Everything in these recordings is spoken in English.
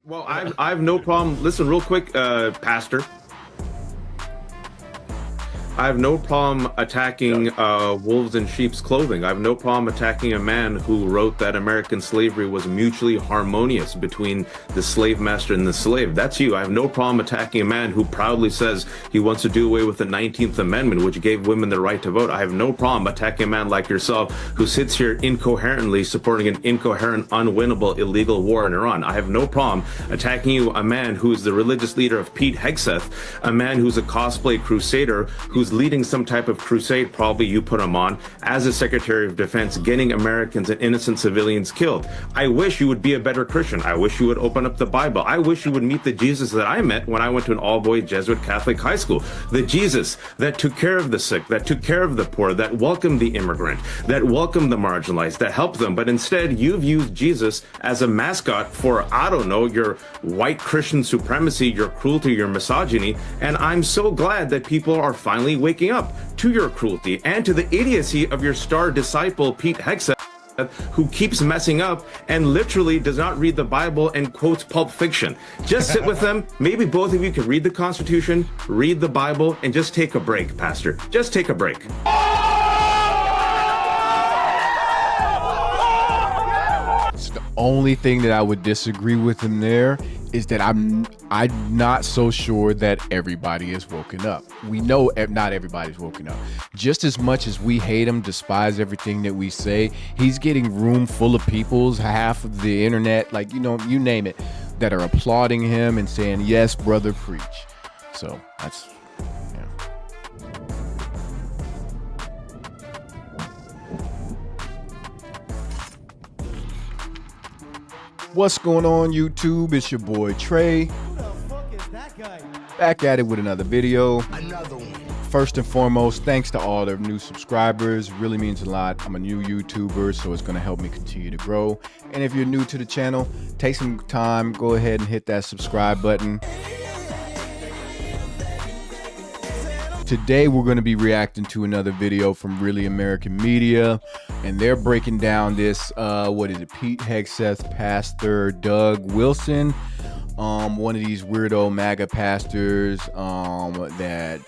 Well, I've no problem. Listen, real quick, Pastor. I have no problem attacking wolves in sheep's clothing. I have no problem attacking a man who wrote that American slavery was mutually harmonious between the slave master and the slave. That's you. I have no problem attacking a man who proudly says he wants to do away with the 19th Amendment, which gave women the right to vote. I have no problem attacking a man like yourself who sits here incoherently supporting an incoherent, unwinnable, illegal war in Iran. I have no problem attacking you, a man who's the religious leader of Pete Hegseth, a man who's a cosplay crusader, who's leading some type of crusade, probably you put him on, as a Secretary of Defense, getting Americans and innocent civilians killed. I wish you would be a better Christian. I wish you would open up the Bible. I wish you would meet the Jesus that I met when I went to an all-boys Jesuit Catholic high school. The Jesus that took care of the sick, that took care of the poor, that welcomed the immigrant, that welcomed the marginalized, that helped them. But instead, you've used Jesus as a mascot for, I don't know, your white Christian supremacy, your cruelty, your misogyny. And I'm so glad that people are finally waking up to your cruelty and to the idiocy of your star disciple, Pete Hegseth, who keeps messing up and literally does not read the Bible and quotes Pulp Fiction. Just sit with them. Maybe both of you could read the Constitution, read the Bible, and just take a break, Pastor. Just take a break. It's the only thing that I would disagree with him there is that I'm not so sure that everybody is woken up. We know not everybody's woken up. Just as much as we hate him, despise everything that we say, he's getting room full of peoples, half of the internet, like, you know, you name it, that are applauding him and saying, yes, brother, preach. So that's, yeah. What's going on, YouTube? It's your boy Trey. Who the fuck is that guy? Back at it with another video. Another one. First and foremost, thanks to all the new subscribers. Really means a lot. I'm a new YouTuber, so it's going to help me continue to grow. And if you're new to the channel, take some time, go ahead and hit that subscribe button. Today, we're going to be reacting to another video from Really American Media, and they're breaking down this, Pete Hegseth, Pastor Doug Wilson, one of these weirdo MAGA pastors that,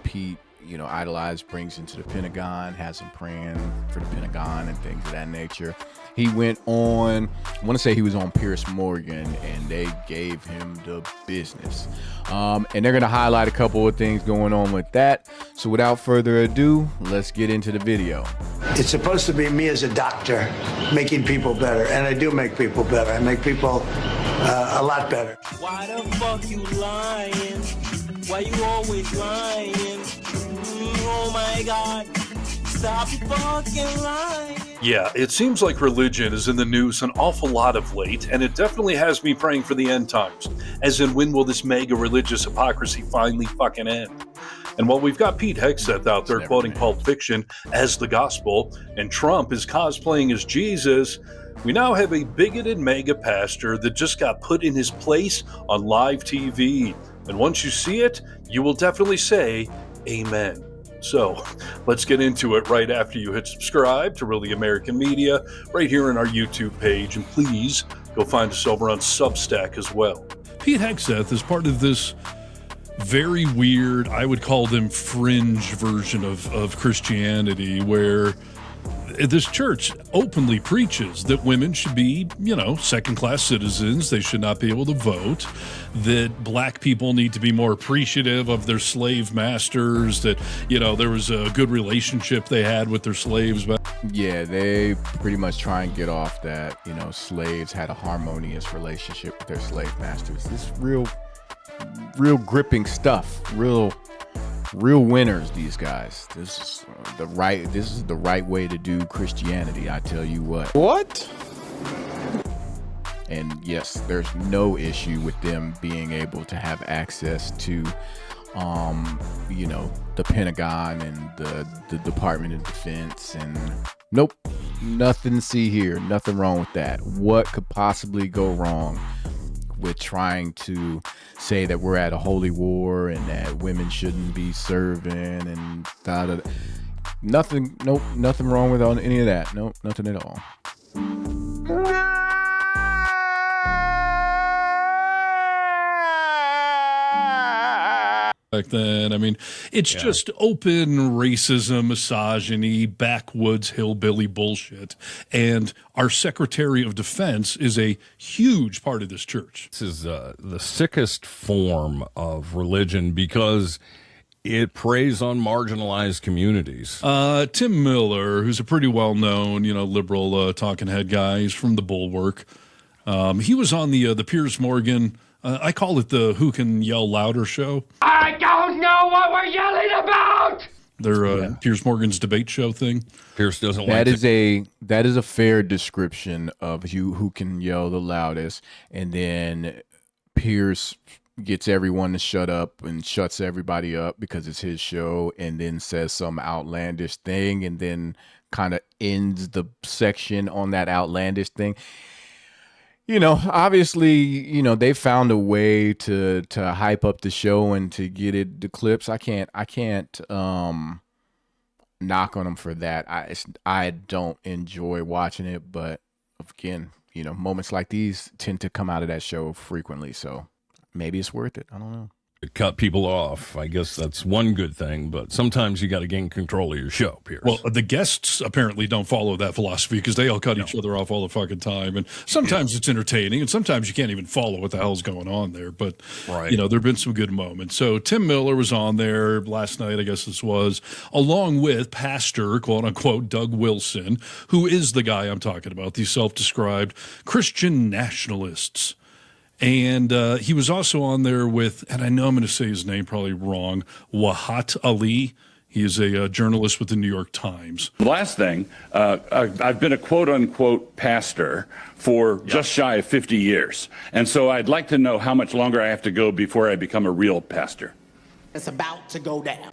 Pete, idolized, brings into the Pentagon, has him praying for the Pentagon and things of that nature. He went on, I want to say he was on Piers Morgan, and they gave him the business. And they're going to highlight a couple of things going on with that. So without further ado, let's get into the video. It's supposed to be me as a doctor making people better, and I do make people better. I make people a lot better. Why the fuck you lying? Why you always lying? Oh my God, stop fucking lying. Yeah, it seems like religion is in the news an awful lot of late, and it definitely has me praying for the end times. As in, when will this mega religious hypocrisy finally fucking end? And while we've got Pete Hegseth out there quoting Pulp Fiction as the gospel, and Trump is cosplaying as Jesus, we now have a bigoted mega pastor that just got put in his place on live TV. And once you see it, you will definitely say, amen. So let's get into it right after you hit subscribe to Really American Media right here on our YouTube page. And please go find us over on Substack as well. Pete Hegseth is part of this very weird, I would call them fringe version of Christianity, where this church openly preaches that women should be, second-class citizens. They should not be able to vote, that black people need to be more appreciative of their slave masters, that, there was a good relationship they had with their slaves. Yeah, they pretty much try and get off that, slaves had a harmonious relationship with their slave masters. This real gripping stuff, real winners, these guys. This is the right way to do Christianity, I tell you what. And yes, there's no issue with them being able to have access to the Pentagon and the Department of Defense, and nope, nothing to see here, nothing wrong with that. What could possibly go wrong with trying to say that we're at a holy war and that women shouldn't be serving and nothing? Nope, nothing wrong with any of that. Nope, nothing at all. back then. I mean, it's just open racism, misogyny, backwoods hillbilly bullshit. And our Secretary of Defense is a huge part of this church. This is the sickest form of religion because it preys on marginalized communities. Tim Miller, who's a pretty well-known, liberal talking head guy, he's from the Bulwark. He was on the Piers Morgan, I call it the Who Can Yell Louder show. I don't know what we're yelling about! Their Piers Morgan's debate show thing. Piers doesn't that is a fair description of who can yell the loudest, and then Piers gets everyone to shut up and shuts everybody up because it's his show, and then says some outlandish thing, and then kind of ends the section on that outlandish thing. Obviously, they found a way to hype up the show and to get it the clips. I can't knock on them for that. I don't enjoy watching it, but again, moments like these tend to come out of that show frequently, so maybe it's worth it. I don't know. Cut people off. I guess that's one good thing, but sometimes you got to gain control of your show, Piers. Well, the guests apparently don't follow that philosophy because they all cut each other off all the fucking time. And sometimes it's entertaining, and sometimes you can't even follow what the hell's going on there. But, there have been some good moments. So Tim Miller was on there last night, I guess this was, along with Pastor, quote unquote, Doug Wilson, who is the guy I'm talking about, these self-described Christian nationalists. And he was also on there with, and I know I'm going to say his name probably wrong, Wahat Ali. He is a journalist with the New York Times. The last thing, I've been a quote-unquote pastor for just shy of 50 years. And so I'd like to know how much longer I have to go before I become a real pastor. It's about to go down.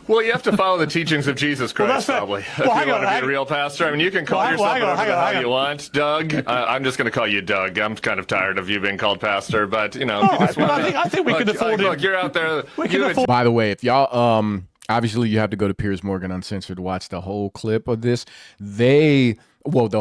Well, you have to follow the teachings of Jesus Christ, probably, if you want to be a real pastor. I mean, you can call yourself whatever the hell you want, Doug. I'm just going to call you Doug. I'm kind of tired of you being called pastor, but, I think we can afford it. Look, you're out there. By the way, if y'all, obviously you have to go to Piers Morgan Uncensored to watch the whole clip of this. The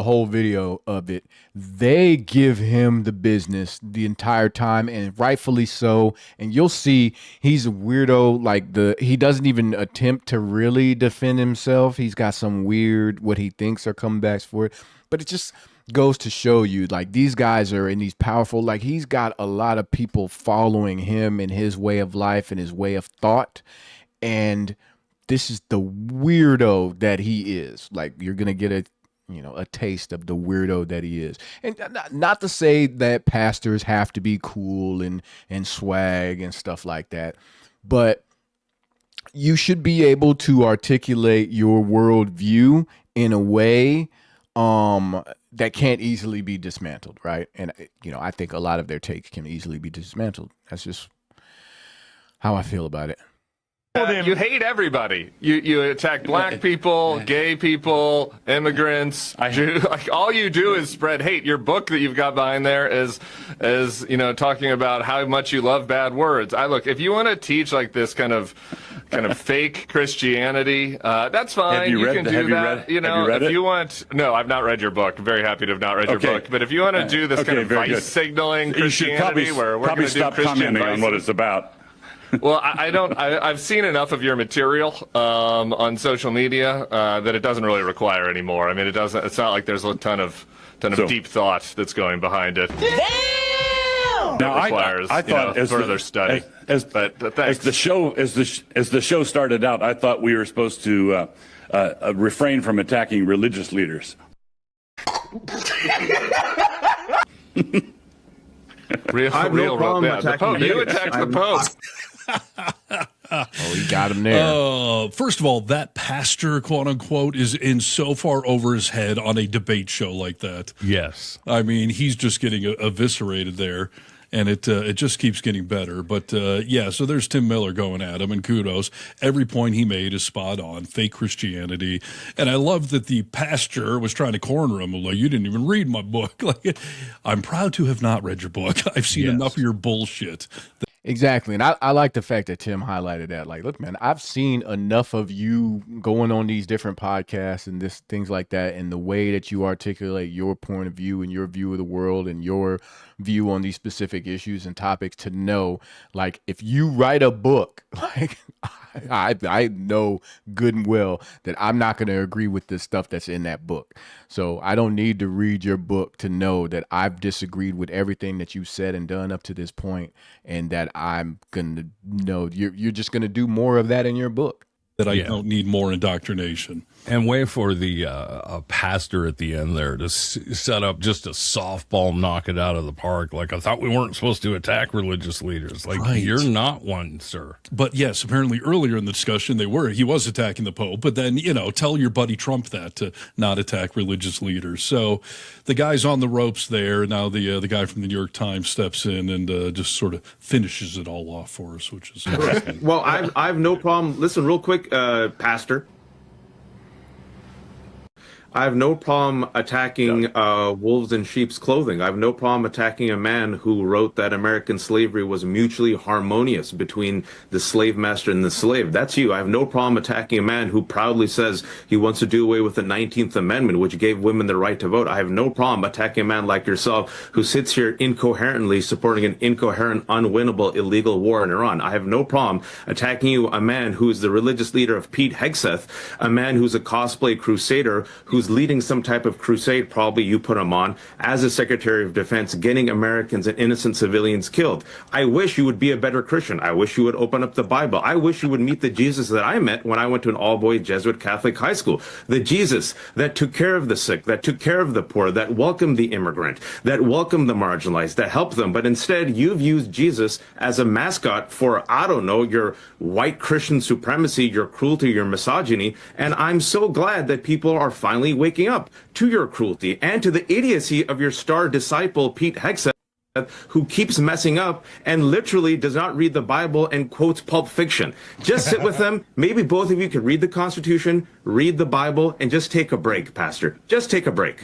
whole video of it, they give him the business the entire time, and rightfully so. And you'll see he's a weirdo. He doesn't even attempt to really defend himself. He's got some weird, what he thinks are comebacks for it. But it just goes to show you, these guys are in these powerful, he's got a lot of people following him and his way of life and his way of thought. And this is the weirdo that he is. You're going to get a taste of the weirdo that he is. And not to say that pastors have to be cool and swag and stuff like that, but you should be able to articulate your worldview in a way that can't easily be dismantled, right? And, I think a lot of their takes can easily be dismantled. That's just how I feel about it. You hate everybody. You attack black people, gay people, immigrants. All you do is spread hate. Your book that you've got behind there is talking about how much you love bad words. If you want to teach this kind of fake Christianity, that's fine. You can do that. If you want. No, I've not read your book. I'm very happy to have not read your book. But if you want to do this kind of vice signaling Christianity, where we're going to do Christian vices, on what it's about. Well, I've seen enough of your material on social media that it doesn't really require anymore. I mean, it's not like there's a ton of deep thought that's going behind it. Damn! Now, I thought further study. As the show started out, I thought we were supposed to refrain from attacking religious leaders. Real problem attacking you attacked the Pope. He got him there. First of all, that pastor, quote unquote, is in so far over his head on a debate show like that. Yes. I mean, he's just getting eviscerated there. And it just keeps getting better. But, so there's Tim Miller going at him, and kudos. Every point he made is spot on, fake Christianity. And I love that the pastor was trying to corner him. You didn't even read my book. I'm proud to have not read your book. I've seen enough of your bullshit. Exactly. And I like the fact that Tim highlighted that. Like, look, man, I've seen enough of you going on these different podcasts and this things like that, and the way that you articulate your point of view and your view of the world and your view on these specific issues and topics to know, like, if you write a book, like I know good and well that I'm not going to agree with the stuff that's in that book. So I don't need to read your book to know that I've disagreed with everything that you've said and done up to this point, and that I'm going to know you're just going to do more of that in your book. That I don't need more indoctrination. And wait for the pastor at the end there to set up just a softball, knock it out of the park. Like, I thought we weren't supposed to attack religious leaders. Like, Right. You're not one, sir. But yes, apparently earlier in the discussion he was attacking the Pope. But then, tell your buddy Trump that to not attack religious leaders. So the guy's on the ropes there. Now the guy from the New York Times steps in and just sort of finishes it all off for us, which is Well, I've no problem. Listen, real quick, Pastor. I have no problem attacking wolves in sheep's clothing. I have no problem attacking a man who wrote that American slavery was mutually harmonious between the slave master and the slave. That's you. I have no problem attacking a man who proudly says he wants to do away with the 19th Amendment, which gave women the right to vote. I have no problem attacking a man like yourself who sits here incoherently supporting an incoherent, unwinnable, illegal war in Iran. I have no problem attacking you, a man who is the religious leader of Pete Hegseth, a man who's a cosplay crusader, who's leading some type of crusade, probably you put him on, as a Secretary of Defense, getting Americans and innocent civilians killed. I wish you would be a better Christian. I wish you would open up the Bible. I wish you would meet the Jesus that I met when I went to an all-boys Jesuit Catholic high school. The Jesus that took care of the sick, that took care of the poor, that welcomed the immigrant, that welcomed the marginalized, that helped them. But instead, you've used Jesus as a mascot for, I don't know, your white Christian supremacy, your cruelty, your misogyny. And I'm so glad that people are finally waking up to your cruelty and to the idiocy of your star disciple, Pete Hegseth, who keeps messing up and literally does not read the Bible and quotes Pulp Fiction. Just sit with them. Maybe both of you could read the Constitution, read the Bible, and just take a break, Pastor. Just take a break.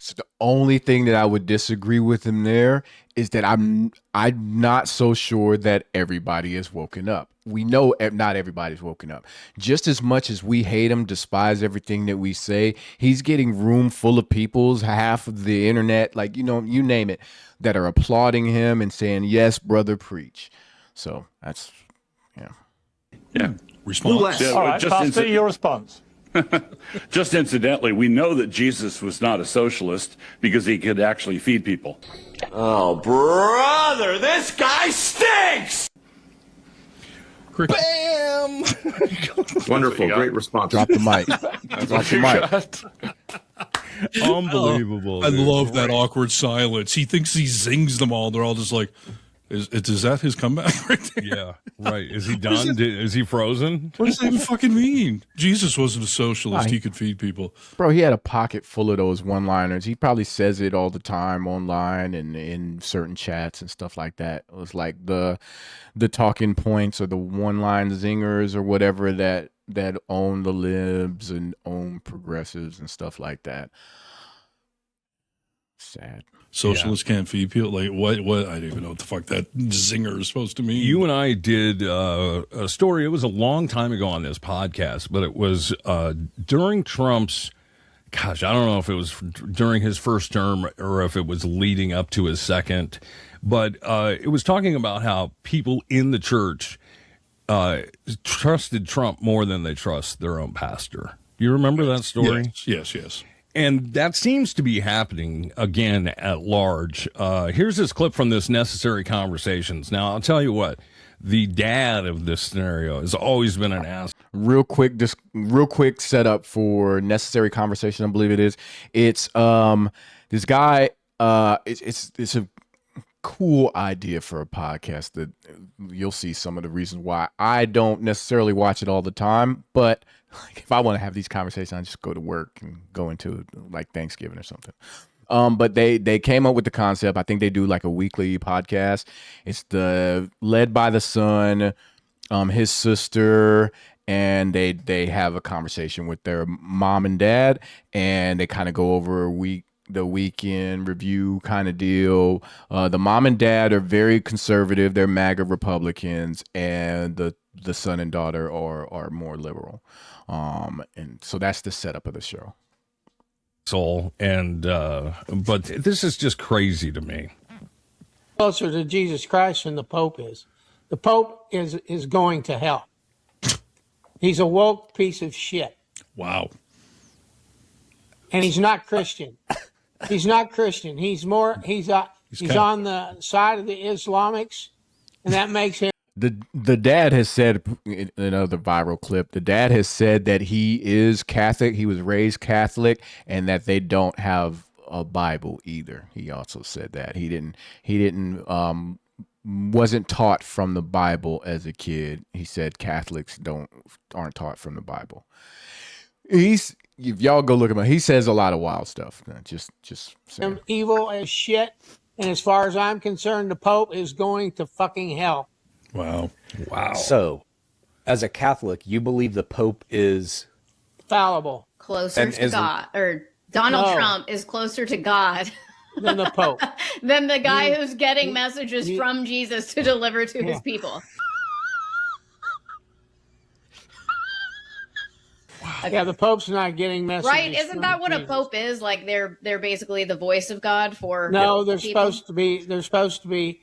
So the only thing that I would disagree with him there is that I'm not so sure that everybody is woken up. We know not everybody's woken up. Just as much as we hate him, despise everything that we say, he's getting room full of peoples, half of the internet, like, you name it, that are applauding him and saying, yes, brother, preach. So that's, Yeah. response. Yeah, All right, Pastor, your response. Just incidentally, we know that Jesus was not a socialist because he could actually feed people. Oh, brother, this guy stinks! Bam! Wonderful. Great response. drop the mic. Drop the mic. Unbelievable. I dude. love that awkward silence. He thinks he zings them all. They're all just like, is that his comeback right there? Yeah, right. Is he done? Is he frozen? What does that even fucking mean? Jesus wasn't a socialist. He could feed people. Bro, he had a pocket full of those one-liners. He probably says it all the time online and in certain chats and stuff like that. It was like the talking points or the one-line zingers or whatever that own the libs and own progressives and stuff like that. Sad. Socialists can't feed people. Like what? I don't even know what the fuck that zinger is supposed to mean. You and I did a story. It was a long time ago on this podcast, but it was during Trump's. Gosh, I don't know if it was during his first term or if it was leading up to his second, but it was talking about how people in the church trusted Trump more than they trust their own pastor. You remember that story? Yes. And that seems to be happening again at large. Here's this clip from this Necessary Conversations. Now, I'll tell you what, the dad of this scenario has always been an ass. Real quick setup for Necessary Conversation, I believe it is. It's this guy, it's a cool idea for a podcast that you'll see some of the reasons why I don't necessarily watch it all the time, but like, if I want to have these conversations, I just go to work and go into like Thanksgiving or something. But they came up with the concept. I think they do like a weekly podcast. It's led by the son, his sister, and they have a conversation with their mom and dad, and they kind of go over the weekend review kind of deal. The mom and dad are very conservative. They're MAGA Republicans, and the son and daughter are more liberal. And so that's the setup of the show. But this is just crazy to me. Closer to Jesus Christ than the Pope is. The Pope is going to hell. He's a woke piece of shit. Wow. And he's not Christian. He's not Christian. He's on the side of the Islamics, and that makes him. The dad has said in another viral clip, the dad has said that he is Catholic. He was raised Catholic, and that they don't have a Bible either. He also said that he wasn't taught from the Bible as a kid. He said Catholics aren't taught from the Bible. If y'all go look at him, he says a lot of wild stuff. Just saying. Evil as shit, and as far as I'm concerned, the Pope is going to fucking hell. Wow. So, as a Catholic, you believe the Pope is fallible, closer to God, or Donald Trump is closer to God than the Pope, than the guy who's getting messages from Jesus to deliver to his people. Yeah, the Pope's not getting messages. Right? Isn't that what a Pope is? Like they're basically the voice of God for they're supposed to be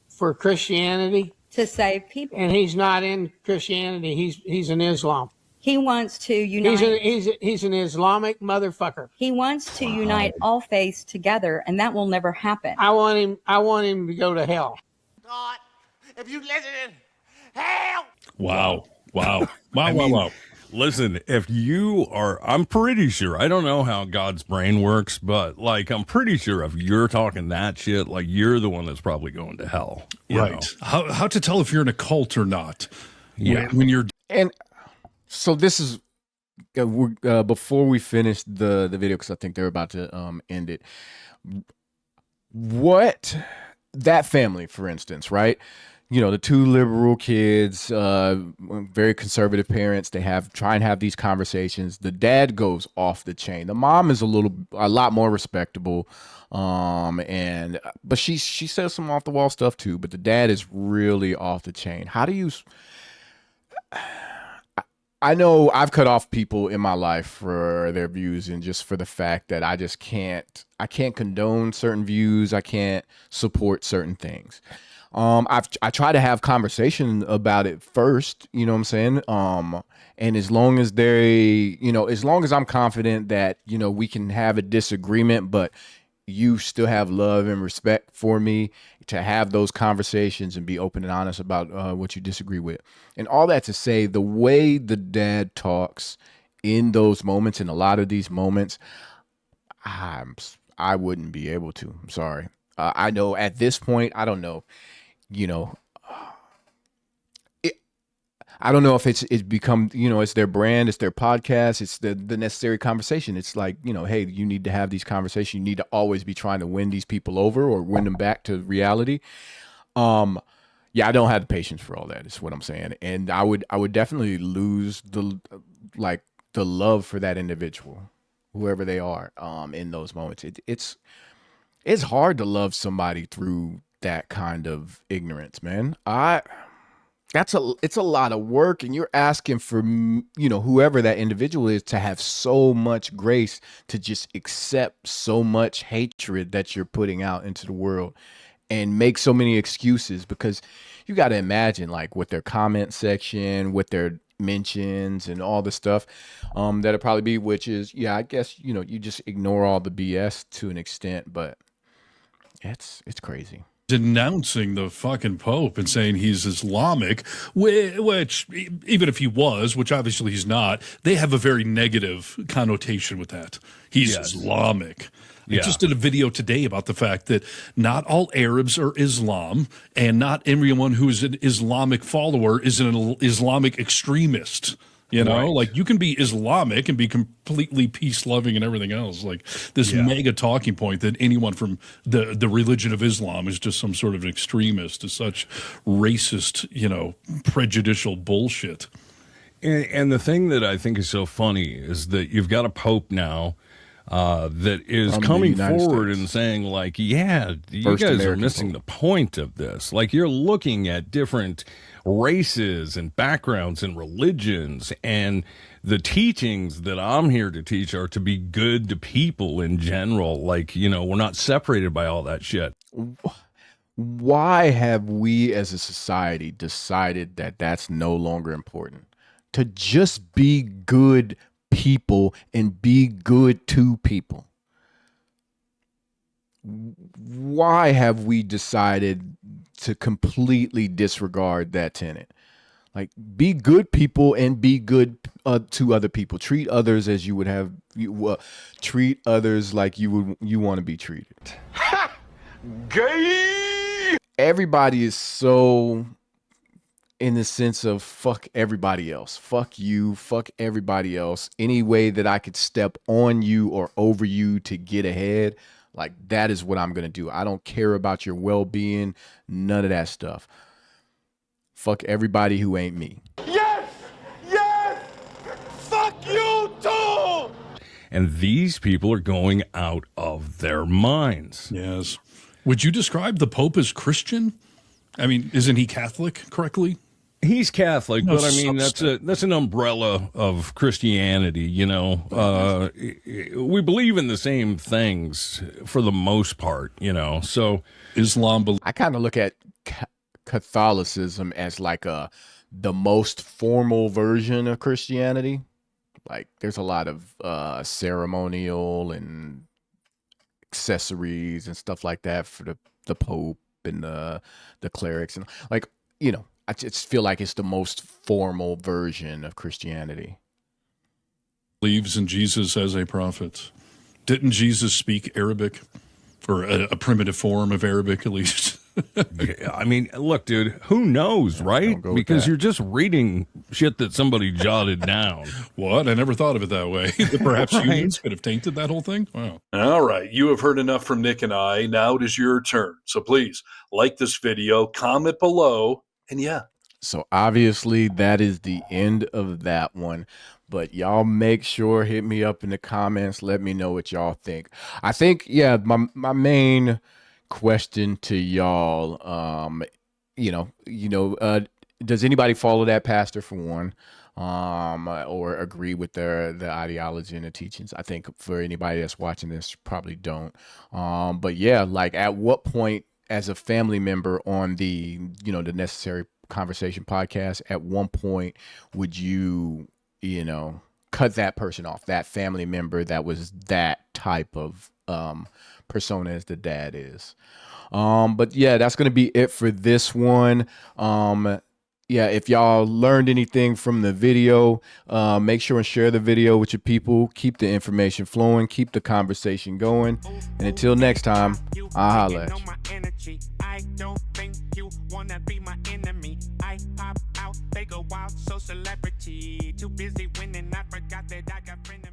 for Christianity, to save people. And he's not in Christianity. He's in Islam. He wants to unite. He's an Islamic motherfucker. He wants to unite all faiths together, and that will never happen. I want him to go to hell. God, if you listen, hell. Wow. Listen, I'm pretty sure, I don't know how God's brain works, but like, I'm pretty sure if you're talking that shit, like you're the one that's probably going to hell. Right. How to tell if you're in a cult or not. Yeah. When you're. And so this is, before we finish the video, because I think they're about to end it. What that family, for instance, right? You know, the two liberal kids, very conservative parents, they try and have these conversations. The dad goes off the chain. The mom is a lot more respectable. But she says some off the wall stuff too, but the dad is really off the chain. How do you, I know I've cut off people in my life for their views, and just for the fact that I can't condone certain views. I can't support certain things. I try to have conversation about it first, you know what I'm saying? And as long as as long as I'm confident that, we can have a disagreement, but you still have love and respect for me, to have those conversations and be open and honest about what you disagree with. And all that to say, the way the dad talks in those moments, in a lot of these moments, I wouldn't be able to. I'm sorry. I know at this point, I don't know. I don't know if it's become, it's their brand, it's their podcast, it's the necessary conversation. It's like, hey, you need to have these conversations. You need to always be trying to win these people over or win them back to reality. Yeah, I don't have the patience for all that, is what I'm saying. And I would definitely lose the love for that individual, whoever they are, in those moments. It's hard to love somebody through that kind of ignorance, man. It's a lot of work, and you're asking for, whoever that individual is to have so much grace to just accept so much hatred that you're putting out into the world and make so many excuses, because you got to imagine, like, with their comment section, with their mentions and all the stuff that'll probably be, which is, yeah, I guess, you just ignore all the BS to an extent, but it's crazy. Denouncing the fucking Pope and saying he's Islamic, which even if he was, which obviously he's not, they have a very negative connotation with that. He's Islamic. I just did a video today about the fact that not all Arabs are Islam, and not everyone who is an Islamic follower is an Islamic extremist. Like, you can be Islamic and be completely peace-loving and everything else. Like, this mega talking point that anyone from the religion of Islam is just some sort of an extremist is such racist, prejudicial bullshit. And the thing that I think is so funny is that you've got a pope now that is From the coming United forward States. and saying, like, yeah, you First guys are American missing Pope. the point of this. Like, you're looking at different races and backgrounds and religions, and the teachings that I'm here to teach are to be good to people in general. Like, you know, we're not separated by all that shit. Why have we as a society decided that that's no longer important? To just be good people and be good to people. Why have we decided to completely disregard that tenet? Like, be good people and be good to other people. Treat others as you would have treat others like you want to be treated. Gay! Everybody is so in the sense of fuck everybody else. Fuck you, fuck everybody else. Any way that I could step on you or over you to get ahead, like, that is what I'm going to do. I don't care about your well-being, none of that stuff. Fuck everybody who ain't me. Yes! Yes! Fuck you too! And these people are going out of their minds. Yes. Would you describe the Pope as Christian? I mean, isn't he Catholic correctly? He's Catholic, No, but I mean, that's an umbrella of Christianity, you know. We believe in the same things for the most part, you know. So Islam, I kind of look at Catholicism as like the most formal version of Christianity. Like, there's a lot of ceremonial and accessories and stuff like that for the Pope and the clerics, and, like, you know, I just feel like it's the most formal version of Christianity. believes in Jesus as a prophet. Didn't Jesus speak Arabic, or a primitive form of Arabic at least? I mean, look, dude, who knows, right? Because you're just reading shit that somebody jotted down. What? I never thought of it that way. Perhaps humans could have tainted that whole thing? Wow. All right, you have heard enough from Nick and I. Now it is your turn. So please, like this video, comment below, and yeah. So obviously that is the end of that one. But y'all make sure, hit me up in the comments. Let me know what y'all think. I think, yeah, my main question to y'all, does anybody follow that pastor, for one, or agree with the ideology and the teachings? I think for anybody that's watching this, probably don't. But yeah, like, at what point as a family member on the Necessary Conversation podcast, at one point would you cut that person off, that family member that was that type of persona as the dad is? But yeah, that's going to be it for this one. Yeah, if y'all learned anything from the video, make sure and share the video with your people. Keep the information flowing. Keep the conversation going. And until next time, I'll holla at you. I don't think you wanna be my enemy. I pop out, they go wild, so celebrity. Too busy winning, I forgot that I got friends.